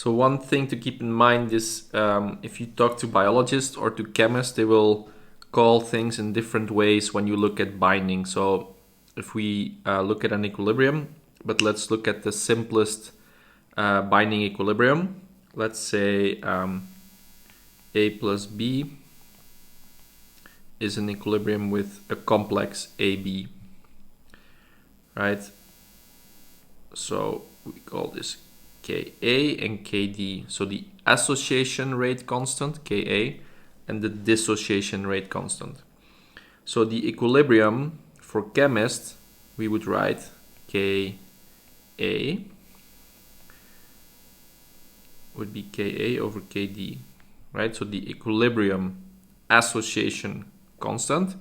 So one thing to keep in mind is if you talk to biologists or to chemists, they will call things in different ways when you look at binding. So if we look at an equilibrium, but let's look at the simplest binding equilibrium. Let's say A plus B is an equilibrium with a complex AB, right? So we call this Ka and Kd. So the association rate constant, Ka, and the dissociation rate constant. So the equilibrium for chemists, we would write Ka would be Ka over Kd, right? So the equilibrium association constant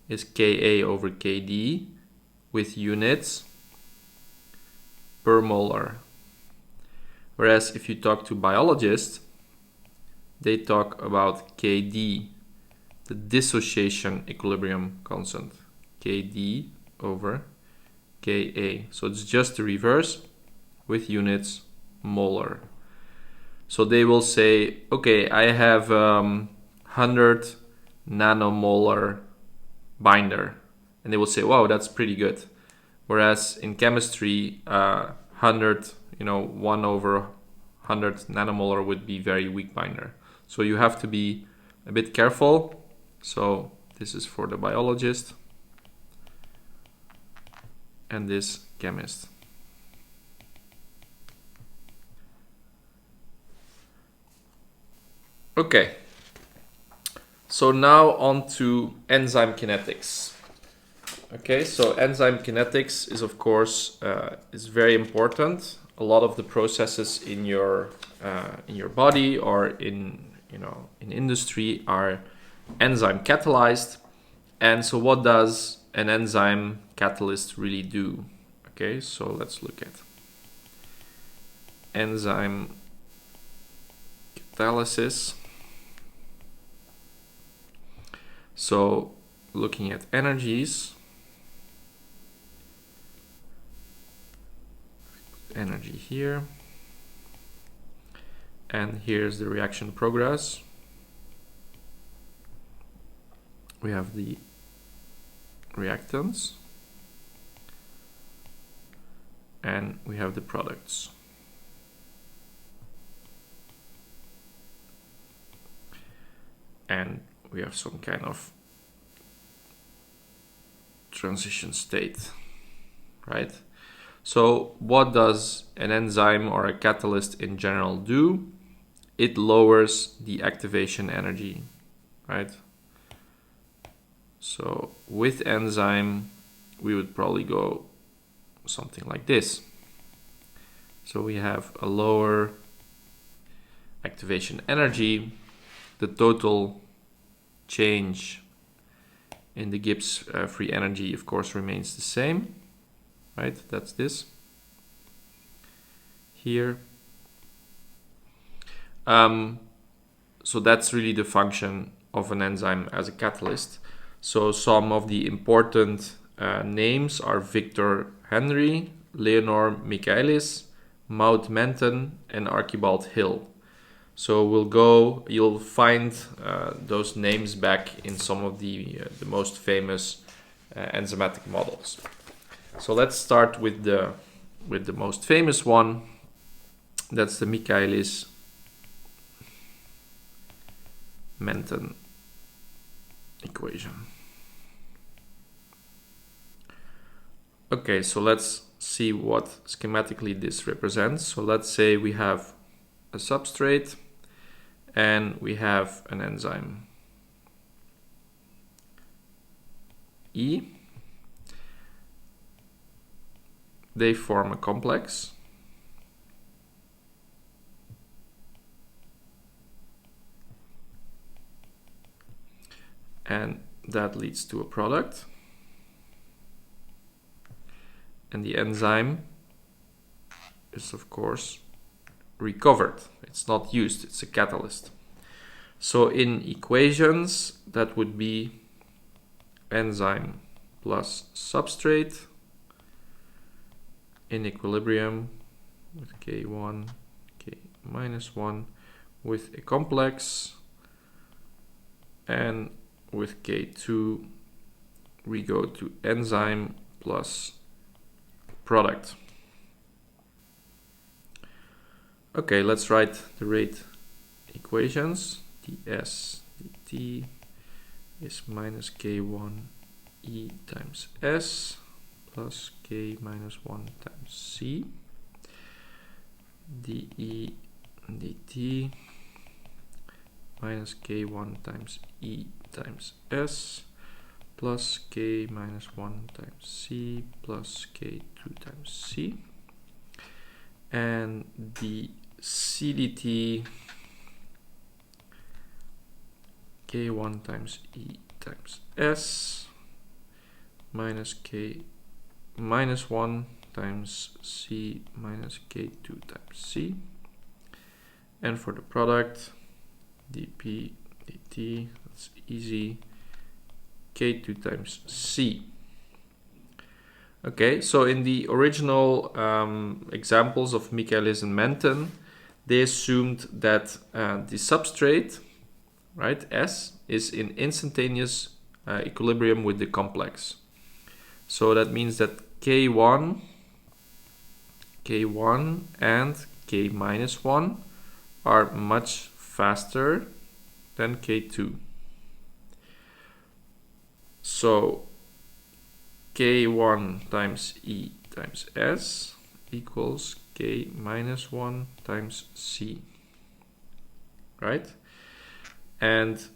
is Ka over Kd with units per molar. Whereas if you talk to biologists, they talk about Kd, the dissociation equilibrium constant, Kd over Ka. So it's just the reverse with units molar. So they will say, okay, I have 100 nanomolar binder. And they will say, wow, that's pretty good. Whereas in chemistry, 100, 1 over 100 nanomolar would be very weak binder. So you have to be a bit careful. So this is for the biologist and this chemist. Okay, so now on to enzyme kinetics. Okay, so enzyme kinetics is of course is very important. A lot of the processes in your body or in industry are enzyme catalyzed. And so what does an enzyme catalyst really do? Okay, so let's look at enzyme catalysis. So looking at energies, energy here, and here's the reaction progress. We have the reactants and we have the products. And we have some kind of transition state, right? So what does an enzyme or a catalyst in general do? It lowers the activation energy, right? So with enzyme, we would probably go something like this. So we have a lower activation energy. The total change in the Gibbs free energy, of course, remains the same, right? That's this here. So that's really the function of an enzyme as a catalyst. So some of the important names are Victor Henry, Leonor Michaelis, Maud Menton, and Archibald Hill. So you'll find those names back in some of the most famous enzymatic models. So let's start with the most famous one. That's the Michaelis-Menten equation. Okay, so let's see what schematically this represents. So let's say we have a substrate and we have an enzyme E. They form a complex. And that leads to a product. And the enzyme is, of course, recovered. It's not used, it's a catalyst. So in equations, that would be enzyme plus substrate in equilibrium with K1, minus 1 with a complex, and with K2 we go to enzyme plus product. Okay, let's write the rate equations. ds dt is minus K1 E times S plus K minus 1 times C. dE dt minus K1 times E times S plus K minus 1 times C plus K2 times C. And the CDT K1 times E times S minus K minus 1 times C minus K2 times C. And for the product, dP dt, that's easy, K2 times C. Okay, so in the original examples of Michaelis and Menten, they assumed that the substrate, right, S, is in instantaneous equilibrium with the complex. So that means that K1 and K minus 1 are much faster than K2. So K1 times E times S equals K minus 1 times C, right? And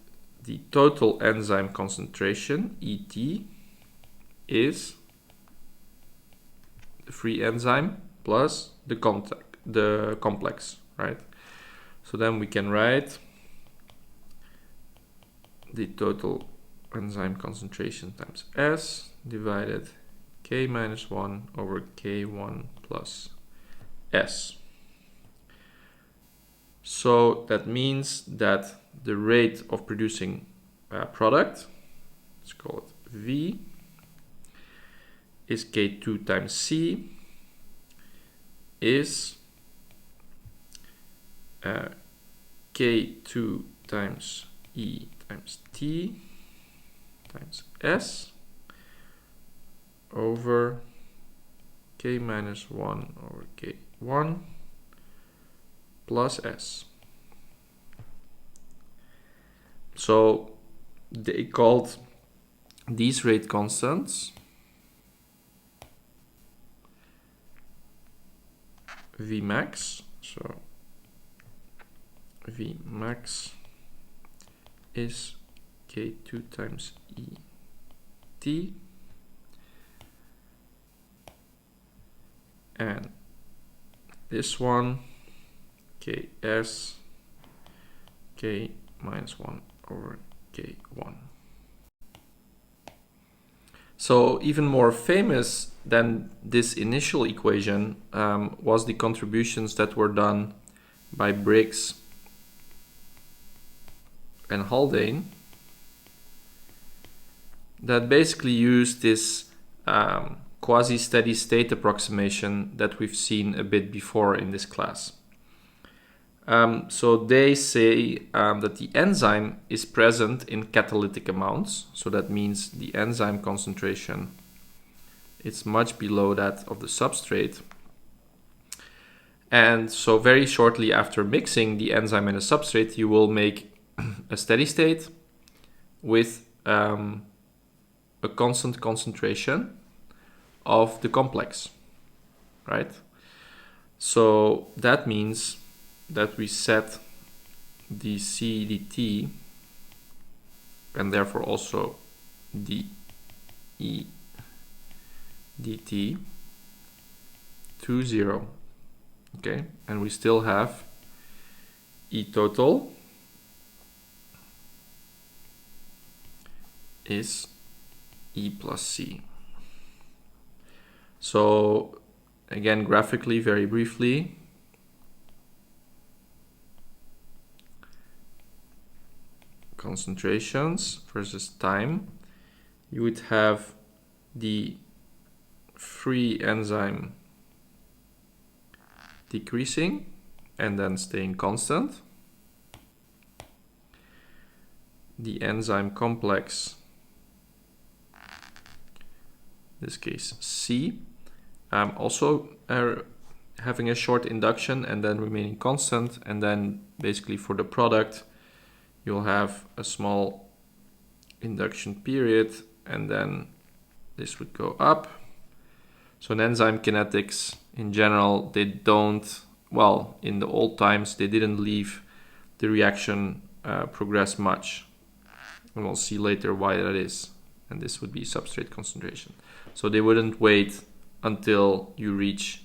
the total enzyme concentration, ET, is the free enzyme plus the complex, right? So then we can write the total enzyme concentration times S divided K minus 1 over K1 plus S. So that means that the rate of producing product, let's call it V, is K2 times C is K2 times E times T times S over K minus 1 over K1 plus S. So they called these rate constants Vmax. So Vmax is K2 times ET, and this one Ks K minus 1 over K1. So even more famous than this initial equation was the contributions that were done by Briggs and Haldane that basically used this quasi-steady state approximation that we've seen a bit before in this class. So they say that the enzyme is present in catalytic amounts. So that means the enzyme concentration is much below that of the substrate. And so very shortly after mixing the enzyme and the substrate, you will make a steady state with a constant concentration of the complex, right? So that means that we set the CDT and therefore also the EDT to 0. Okay, and we still have E total is E plus C. So again, graphically, very briefly, concentrations versus time, you would have the free enzyme decreasing and then staying constant. The enzyme complex, in this case C, also having a short induction and then remaining constant, and then basically for the product you'll have a small induction period, and then this would go up. So in enzyme kinetics in general, they don't, well, in the old times they didn't leave the reaction progress much, and we'll see later why that is, and this would be substrate concentration. So they wouldn't wait until you reach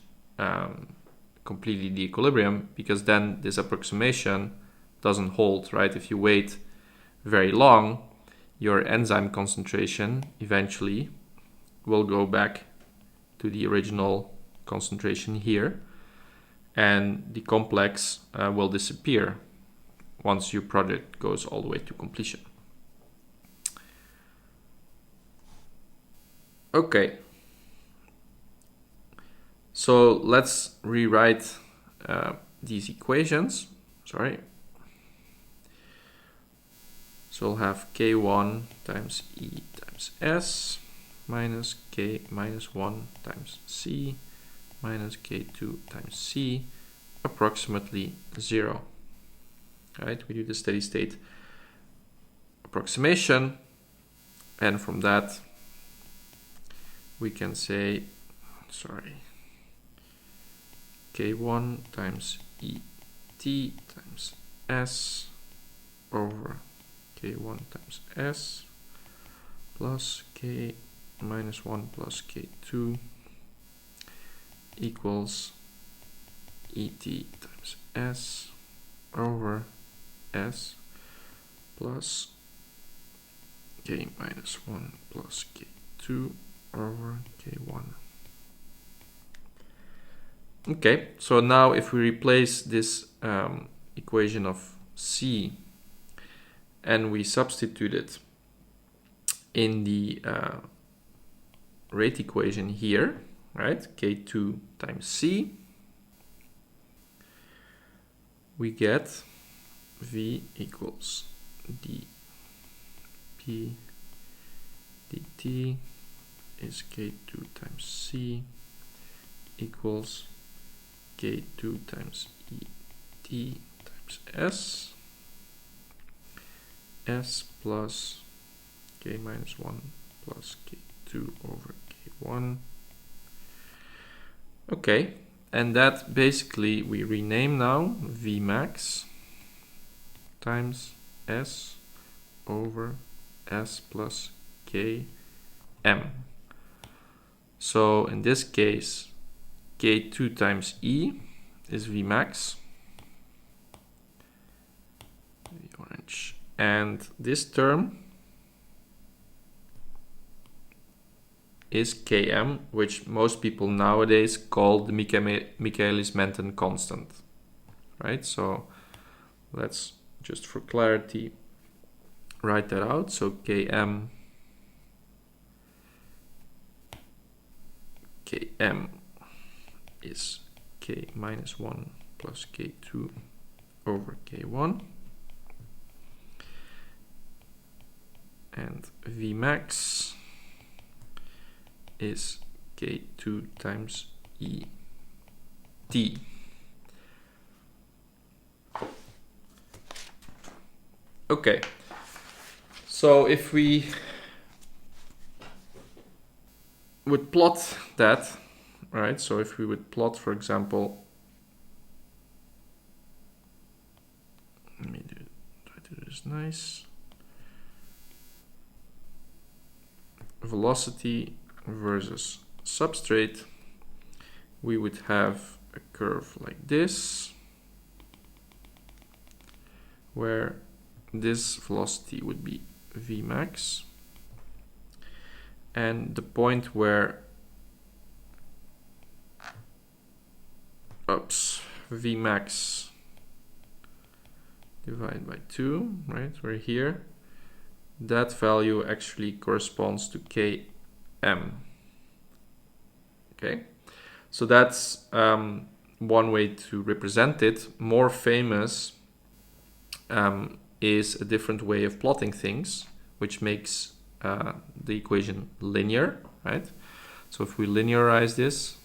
completely the equilibrium, because then this approximation doesn't hold, right? If you wait very long, your enzyme concentration eventually will go back to the original concentration here, and the complex will disappear once your project goes all the way to completion. Okay, so let's rewrite these equations. Sorry. So we'll have K1 times E times S minus K minus 1 times C minus K2 times C approximately 0. Right? We do the steady state approximation, and from that we can say, sorry, K1 times ET times S over K1 times S plus K minus 1 plus K2 equals ET times S over S plus K minus 1 plus K2 over K1. Okay, so now if we replace this equation of C and we substitute it in the rate equation here, right, K2 times C, we get V equals dP dt is K2 times C equals K2 times ET times S, S plus K minus 1 plus K2 over K1. Okay, and that basically we rename now Vmax times S over S plus Km. So in this case, K2 times E is Vmax, the orange, and this term is Km, which most people nowadays call the Michaelis-Menten constant, right? So let's just for clarity write that out. So Km is K minus 1 plus K2 over K1, and Vmax is K2 times ET. Okay, so if we would plot that, right, so if we would plot, for example, let me try to do this nice, velocity versus substrate, we would have a curve like this, where this velocity would be Vmax, and the point where Vmax divided by 2, right, we're here, that value actually corresponds to Km. Okay, so that's one way to represent it. More famous is a different way of plotting things, which makes the equation linear, right? So if we linearize this,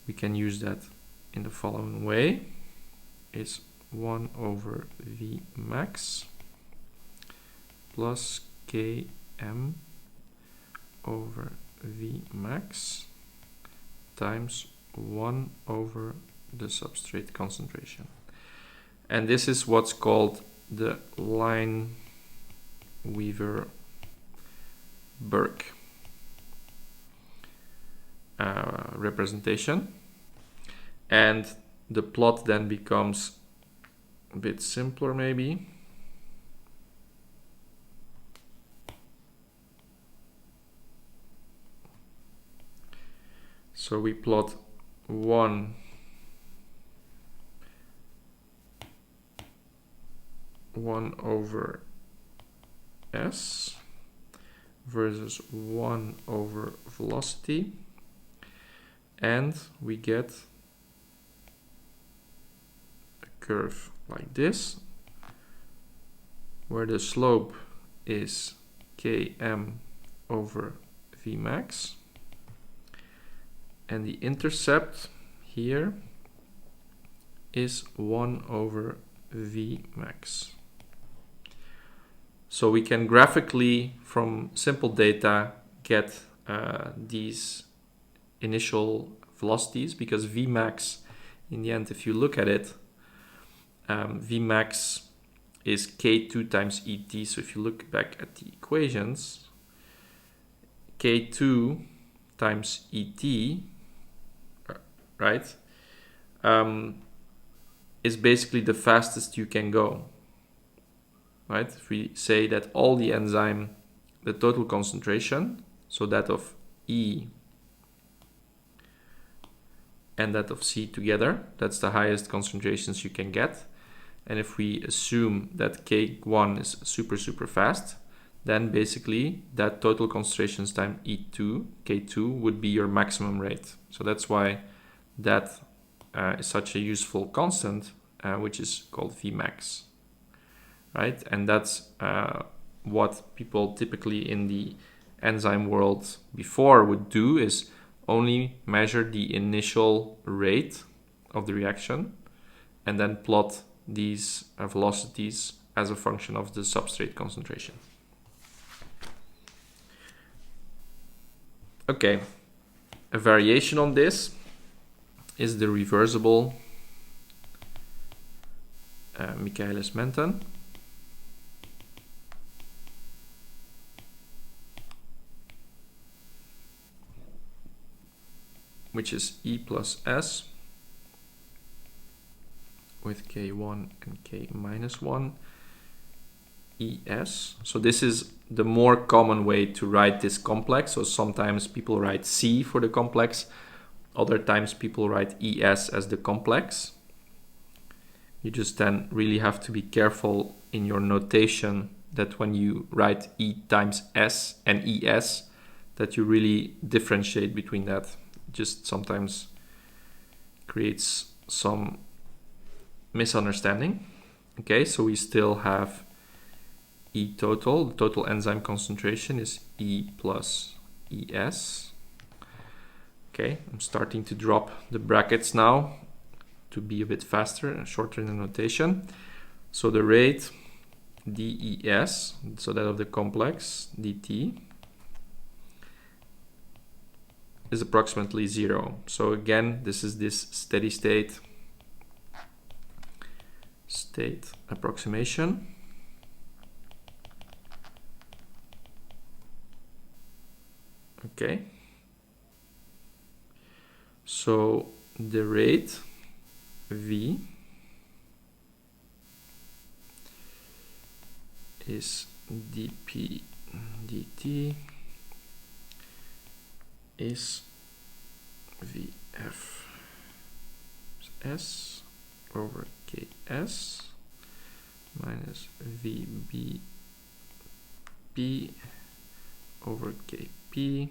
we can use that in the following way. It's 1 over V max plus Km over V max times 1 over the substrate concentration. And this is what's called the Lineweaver-Burke representation. And the plot then becomes a bit simpler maybe. So we plot 1 over S versus 1 over velocity, and we get a curve like this, where the slope is Km over V max, and the intercept here is 1 over V max. So we can graphically, from simple data, get these initial velocities, because V max, in the end, if you look at it, V max is K2 times ET. So if you look back at the equations, K2 times ET, right, is basically the fastest you can go, right? If we say that all the enzyme, the total concentration, so that of E and that of C together, that's the highest concentrations you can get. And if we assume that K1 is super fast, then basically that total concentrations times E2, K2, would be your maximum rate. So that's why that is such a useful constant, which is called Vmax, right? And that's what people typically in the enzyme world before would do, is only measure the initial rate of the reaction and then plot these velocities as a function of the substrate concentration. Okay, a variation on this is the reversible Michaelis-Menten, which is E plus S with K1 and K minus 1 ES. So this is the more common way to write this complex. So sometimes people write C for the complex, other times people write ES as the complex. You just then really have to be careful in your notation that when you write E times S and ES, that you really differentiate between that. It just sometimes creates some misunderstanding. Okay, so we still have E total. The total enzyme concentration is E plus ES. Okay, I'm starting to drop the brackets now to be a bit faster and shorter in the notation. So the rate DES, so that of the complex dt, is approximately 0. So again, this is this steady state approximation. Okay. So the rate V is dp dt is Vf S over Ks minus Vb P over Kp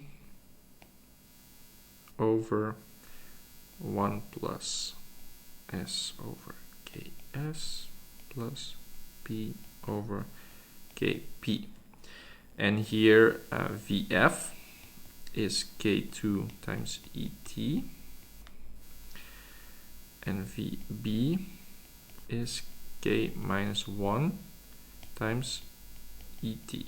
over 1 plus S over Ks plus P over Kp. And here Vf is K2 times Et, and Vb is K minus 1 times Et.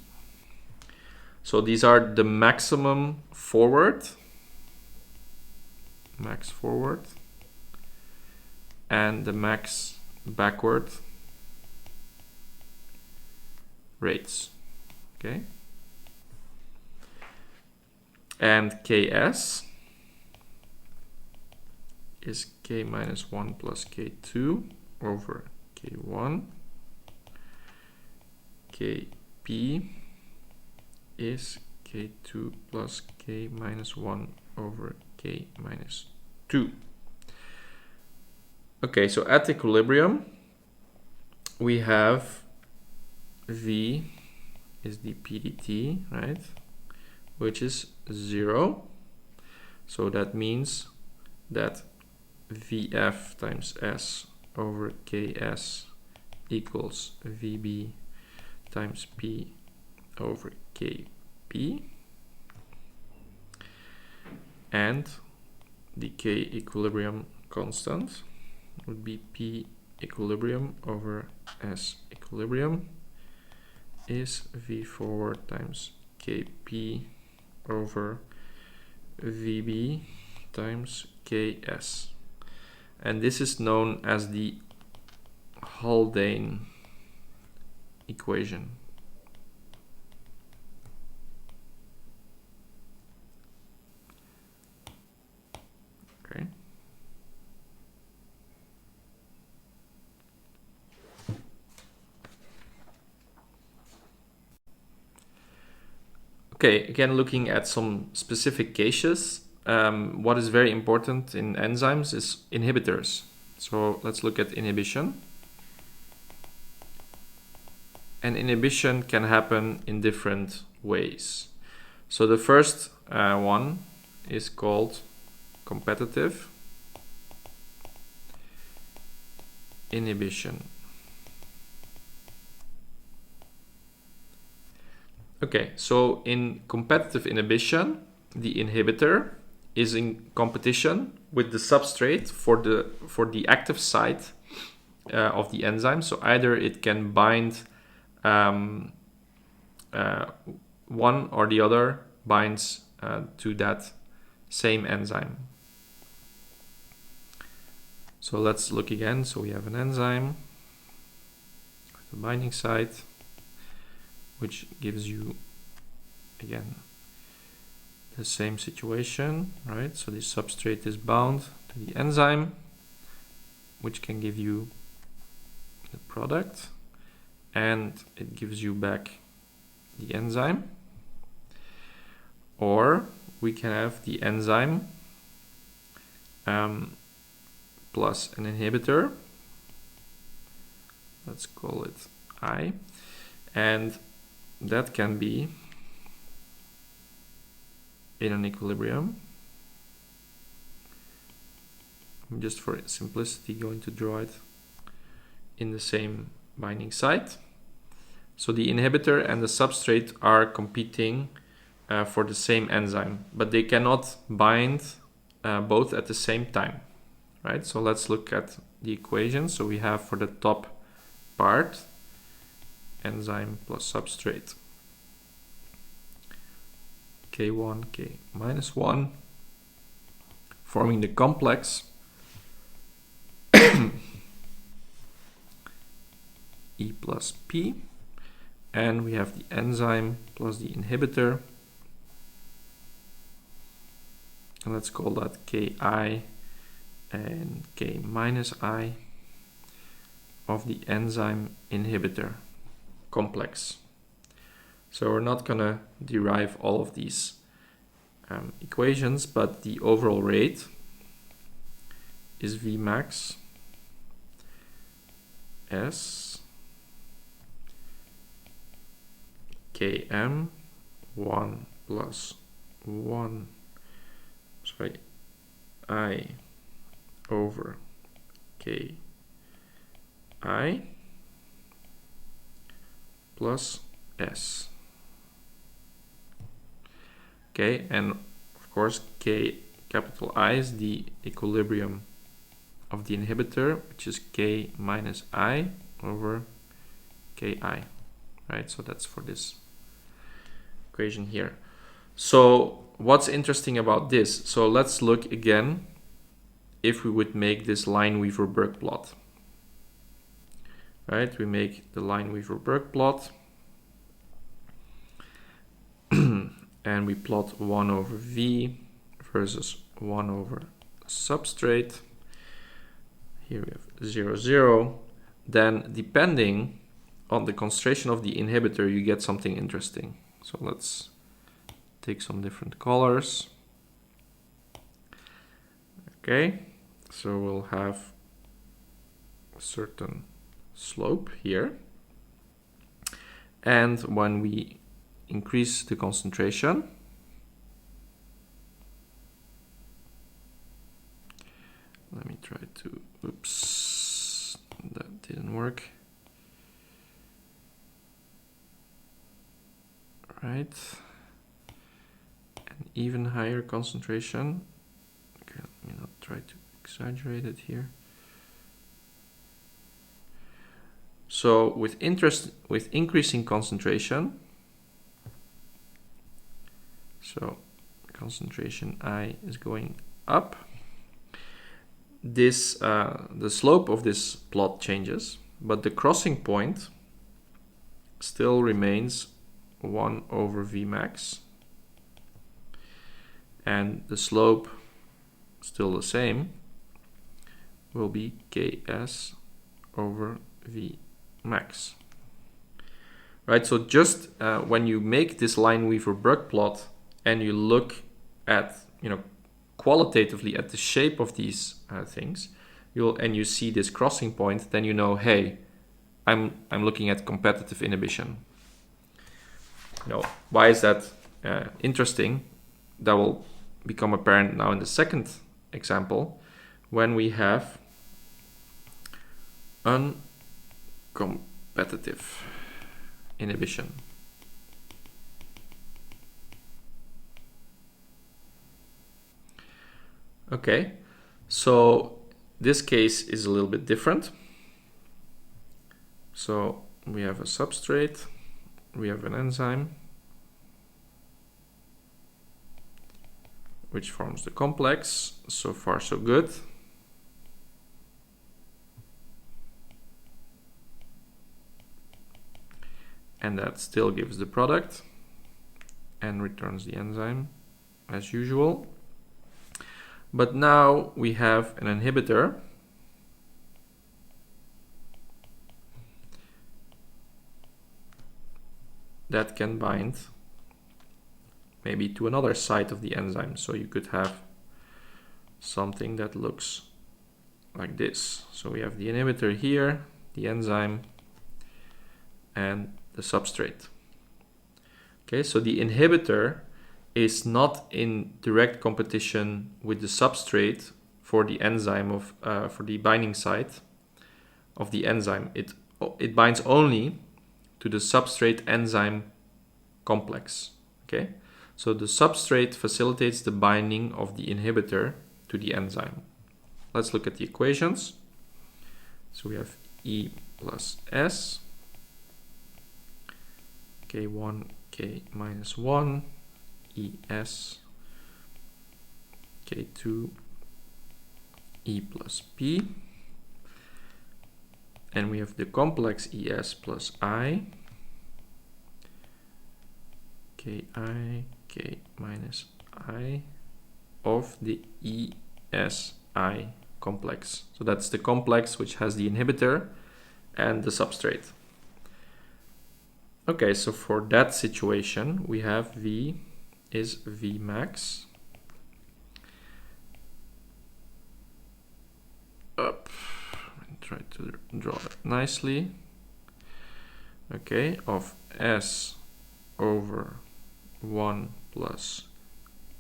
So these are the maximum forward, max forward, and the max backward rates, okay? And Ks is K minus 1 plus K2 over K1. Kp is K2 plus K minus 1 over K minus 2. Okay, so at equilibrium, we have V is the PdT, right? Which is 0. So that means that Vf times S over Ks equals Vb times P over Kp. And the K equilibrium constant would be P equilibrium over S equilibrium is V forward times Kp over Vb times Ks. And this is known as the Haldane equation. Okay. Okay, again, looking at some specific cases, what is very important in enzymes is inhibitors. So let's look at inhibition. And inhibition can happen in different ways. So the first one is called competitive inhibition. Okay, so in competitive inhibition, the inhibitor is in competition with the substrate for the active site of the enzyme. So either it can bind one or the other binds to that same enzyme. So let's look again. So we have an enzyme with a binding site, which gives you again the same situation, right? So the substrate is bound to the enzyme, which can give you the product, and it gives you back the enzyme. Or we can have the enzyme plus an inhibitor. Let's call it I, and that can be in an equilibrium. I'm just for simplicity going to draw it in the same binding site. So the inhibitor and the substrate are competing for the same enzyme, but they cannot bind both at the same time, right? So let's look at the equation. So we have for the top part enzyme plus substrate, K1, K minus 1, forming the complex E plus P, and we have the enzyme plus the inhibitor, and let's call that Ki and K minus I of the enzyme inhibitor complex. So we're not going to derive all of these equations, but the overall rate is V max S Km 1 plus 1, I over ki plus s. Okay, and of course k capital I is the equilibrium of the inhibitor, which is k minus I over ki, right? So that's for this equation here. So what's interesting about this? So let's look again if we would make this Lineweaver-Burk plot. Right, we make the Lineweaver-Burk plot and we plot 1 over V versus 1 over substrate. Here we have 0, 0. Then depending on the concentration of the inhibitor, you get something interesting. So let's take some different colors. Okay, so we'll have a certain slope here. And when we increase the concentration, let me try to, oops, that didn't work. Right, an even higher concentration. Okay, let me not try to exaggerate it here. So with increasing concentration, so concentration I is going up, this the slope of this plot changes, but the crossing point still remains 1 over V max, and the slope still the same, will be Ks over V max. Right, so just when you make this Lineweaver-Burk plot and you look at, qualitatively at the shape of these things, and you see this crossing point, then you know, hey, I'm looking at competitive inhibition. Why is that interesting? That will become apparent now in the second example, when we have uncompetitive inhibition. Okay, so this case is a little bit different. So we have a substrate, we have an enzyme, which forms the complex. So far so good. And that still gives the product and returns the enzyme as usual. But now we have an inhibitor that can bind maybe to another site of the enzyme. So you could have something that looks like this. So we have the inhibitor here, the enzyme, and the substrate. Okay, so the inhibitor is not in direct competition with the substrate for the enzyme for the binding site of the enzyme. It binds only to the substrate enzyme complex. Okay, so the substrate facilitates the binding of the inhibitor to the enzyme. Let's look at the equations. So we have E plus S, K1, K minus 1, ES, K2, E plus P, and we have the complex ES plus I, Ki, K minus I of the ESI complex. So that's the complex which has the inhibitor and the substrate. Okay, so for that situation, we have V is V max up. Try to draw that nicely. Okay, of S over 1 plus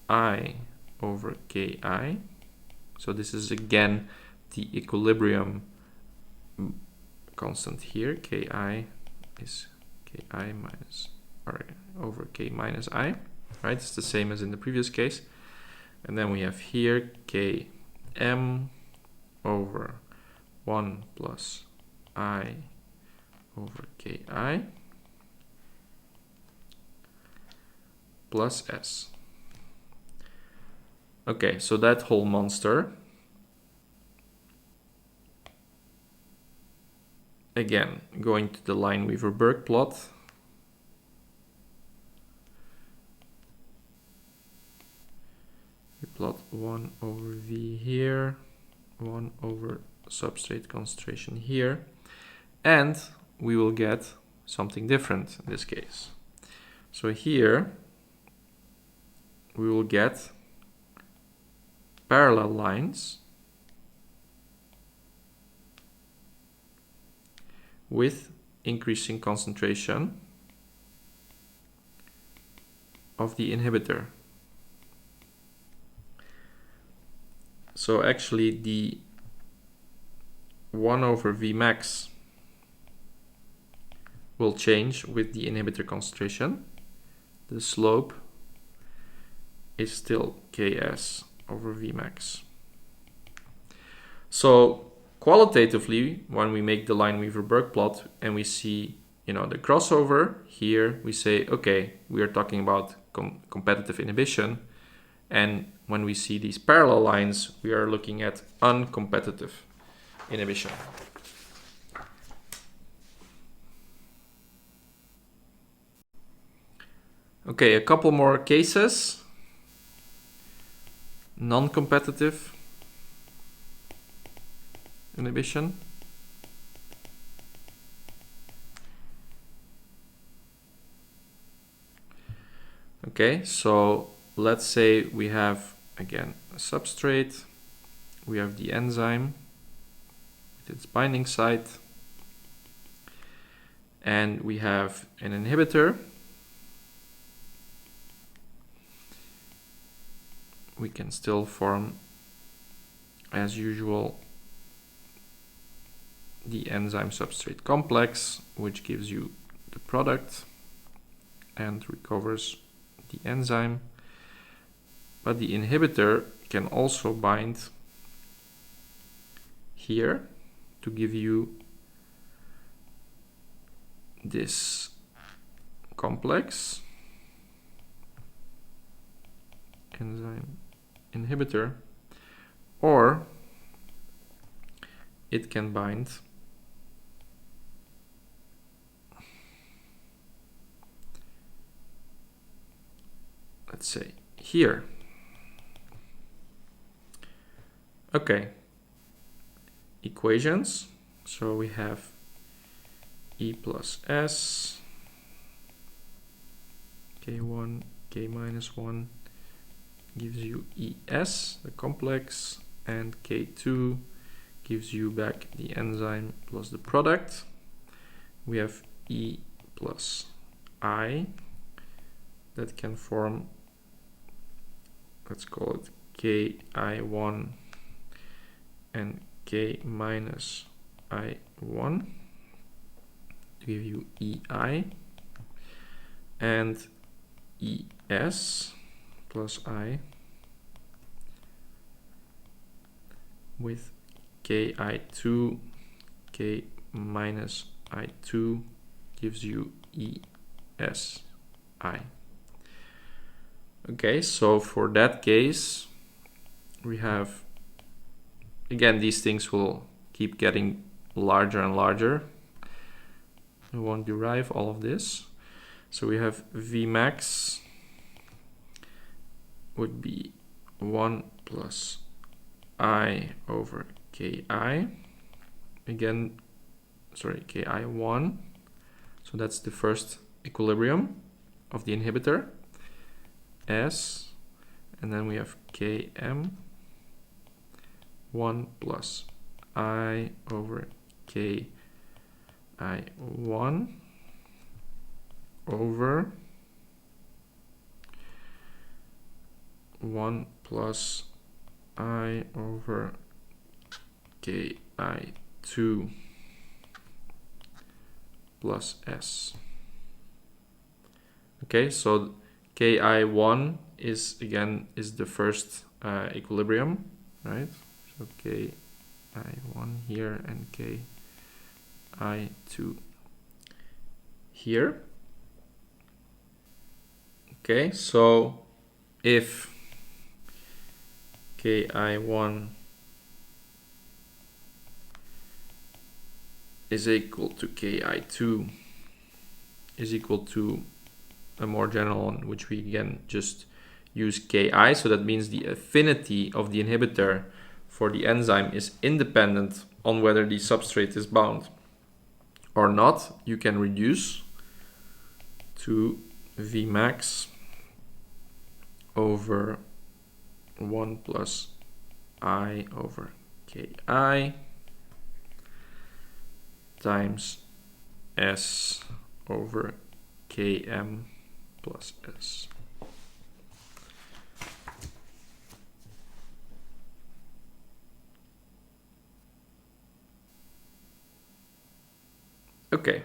I over Ki So this is again the equilibrium constant here. Ki is Ki minus or over K minus I, right? It's the same as in the previous case. And then we have here Km over 1 plus I over Ki plus S. Okay, so that whole monster, again, going to the Lineweaver-Burk plot, we plot 1 over V here, 1 over substrate concentration here, and we will get something different in this case. So here we will get parallel lines with increasing concentration of the inhibitor. So actually the 1 over Vmax will change with the inhibitor concentration. The slope is still Ks over Vmax. So qualitatively, when we make the Lineweaver-Burk plot and we see, the crossover here, we say, okay, we are talking about competitive inhibition. And when we see these parallel lines, we are looking at uncompetitive inhibition. Okay, a couple more cases. Non-competitive inhibition. Okay, so let's say we have, again, a substrate. We have the enzyme with its binding site. And we have an inhibitor. We can still form, as usual, the enzyme substrate complex, which gives you the product and recovers the enzyme. But the inhibitor can also bind here to give you this complex enzyme inhibitor, or it can bind let's say here. Okay, equations. So we have E plus S, K1, K minus 1 gives you ES, the complex, and K2 gives you back the enzyme plus the product. We have E plus I that can form, let's call it Ki1 and K minus I1 to give you EI, and ES plus I with Ki2, K minus I2 gives you ESI. Okay, so for that case, we have, again, these things will keep getting larger and larger. We won't derive all of this. So we have Vmax would be 1 plus I over Ki. Again, sorry, Ki1. So that's the first equilibrium of the inhibitor. S, and then we have Km 1 plus I over Ki1 over 1 plus I over ki2 plus s. Okay, so ki1 is again the first equilibrium, right? So ki1 here and ki2 here. Okay, so if ki1 is equal to ki2 is equal to a more general one, which we again just use ki, so that means the affinity of the inhibitor for the enzyme is independent on whether the substrate is bound or not. You can reduce to Vmax over 1 plus I over Ki times S over Km plus S. Okay.